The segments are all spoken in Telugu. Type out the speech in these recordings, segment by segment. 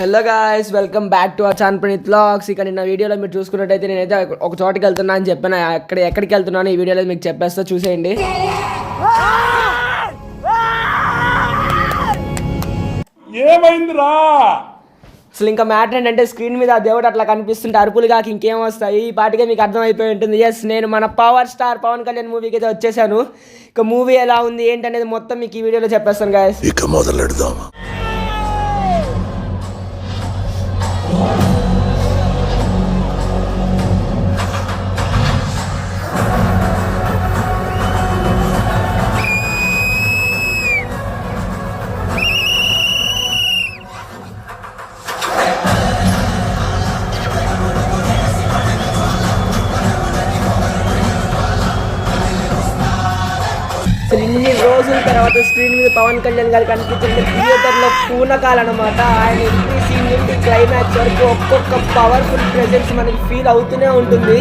Hello guys, welcome back to our channel Praneeth vlogs. ఇక నిన్న వీడియోలో మీరు చూసుకున్నట్టయితే నేనైతే ఒక చోటుకి వెళ్తున్నా అని చెప్పాను. ఎక్కడికి వెళ్తున్నాను ఈ వీడియోలో మీకు చెప్పేస్తా, చూసేయండి. ఏమైందిరా? అసలు ఇంకా మ్యాటర్ ఏంటంటే స్క్రీన్ మీద ఆ దేవుడు అట్లా కనిపిస్తుంటే అరుపులు కాక ఇంకేం వస్తాయి. ఈ పాటికే మీకు అర్థమైపోయి ఉంటుంది. ఎస్, నేను మన పవర్ స్టార్ పవన్ కళ్యాణ్ మూవీకి అయితే వచ్చేసాను. ఇక మూవీ ఎలా ఉంది ఏంటనేది మొత్తం మీకు ఈ వీడియోలో చెప్పేస్తాను గాయస్. ఇక మొదలెడదాం. ఇన్ని రోజుల తర్వాత స్క్రీన్ మీద పవన్ కళ్యాణ్ గారు కనిపించింది. థియేటర్లో పూనకాలన్నమాట. ఆయన ఎంట్రీ సీన్ నుండి క్లైమాక్స్ వరకు ఒక్కొక్క పవర్ఫుల్ ప్రెజెన్స్ మనకి ఫీల్ అవుతూనే ఉంటుంది.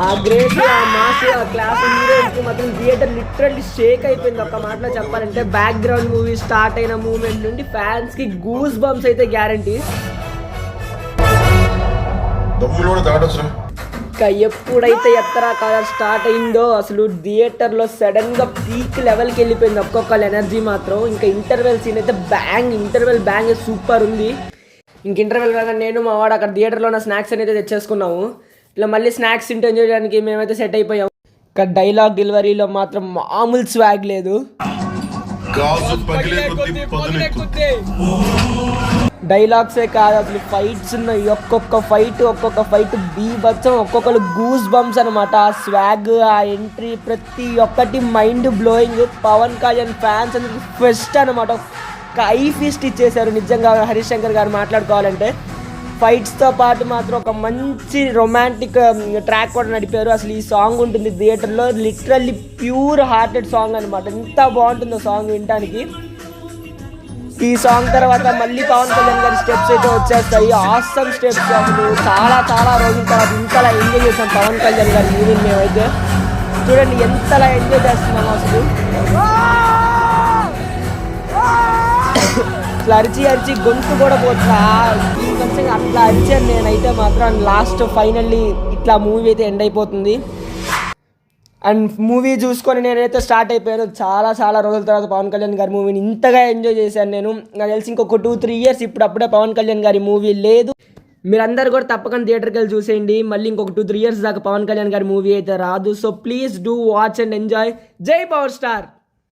ఆ గ్రేస్, ఆ మాస్, ఆ క్లాస్ హీరోయిన్కి మాత్రం థియేటర్ లిటరల్లీ షేక్ అయిపోయింది. ఒక మాటలో చెప్పాలంటే బ్యాక్గ్రౌండ్ మూవీ స్టార్ట్ అయిన మూమెంట్ నుండి ఫ్యాన్స్కి గూస్ బంప్స్ అయితే గ్యారంటీ. ఇంకా ఎప్పుడైతే ఎత్తరా కలర్ స్టార్ట్ అయిందో అసలు థియేటర్లో సడన్గా పీక్ లెవెల్కి వెళ్ళిపోయింది ఒక్కొక్కళ్ళ ఎనర్జీ మాత్రం. ఇంకా ఇంటర్వెల్ సీన్ అయితే ఇంటర్వెల్ బ్యాంగ్ సూపర్ ఉంది. ఇంక ఇంటర్వెల్ రాగా నేను మా వాడు అక్కడ థియేటర్లో ఉన్న స్నాక్స్ అనేది తెచ్చేసుకున్నాము. ఇట్లా మళ్ళీ స్నాక్స్ తింటూ ఎంజాయ్ చేయడానికి మేమైతే సెట్ అయిపోయాము. ఇక్కడ డైలాగ్ డెలివరీలో మాత్రం మామూలు స్వాగ్ లేదు. డైలాగ్సే కాదు, అసలు ఫైట్స్ ఉన్నాయి. ఒక్కొక్క ఫైట్ బీభత్సం, ఒక్కొక్కరు గూస్ బంప్స్ అనమాట. ఆ స్వాగ్, ఆ ఎంట్రీ ప్రతి ఒక్కటి mind blowing. Pawan Kalyan fans అనేది ఫెస్ట్ అనమాట. ఒక ఐ ఫీస్ట్ ఇచ్చేశారు నిజంగా. హరీష్ శంకర్ గారు మాట్లాడుకోవాలంటే ఫైట్స్తో పాటు మాత్రం ఒక మంచి రొమాంటిక్ ట్రాక్ కూడా నడిపారు. అసలు ఈ సాంగ్ ఉంటుంది థియేటర్లో, లిటరల్లీ ప్యూర్ హార్టెడ్ సాంగ్ అనమాట. ఎంత బాగుంటుందో సాంగ్ వినడానికి. ఈ సాంగ్ తర్వాత మళ్ళీ పవన్ కళ్యాణ్ గారి స్టెప్స్ అయితే వచ్చేస్తాయి. Awesome steps. అసలు చాలా రోజుల తర్వాత ఇంతలా ఎంజాయ్ చేసాం పవన్ కళ్యాణ్ గారి మూవీని మేమైతే. చూడండి ఎంతలా ఎంజాయ్ చేస్తున్నాము అసలు. అట్లా అరిచి గొంతు కూడా పోట్లా అట్లా అరిచాను నేనైతే మాత్రం. లాస్ట్ ఫైనల్లీ ఇట్లా మూవీ అయితే ఎండ్ అయిపోతుంది. అండ్ మూవీ చూసుకొని నేనైతే స్టార్ట్ అయిపోయాను. చాలా రోజుల తర్వాత పవన్ కళ్యాణ్ గారి మూవీని ఇంతగా ఎంజాయ్ చేశాను నేను. నాకు తెలిసి ఇంకొక 2-3 ఇయర్స్ ఇప్పుడప్పుడే పవన్ కళ్యాణ్ గారి మూవీ లేదు. మీరందరూ కూడా తప్పకుండా థియేటర్కి వెళ్ళి చూసేయండి. మళ్ళీ ఇంకొక 2-3 ఇయర్స్ దాకా పవన్ కళ్యాణ్ గారి మూవీ అయితే రాదు. So please do watch and enjoy. జై పవర్ స్టార్.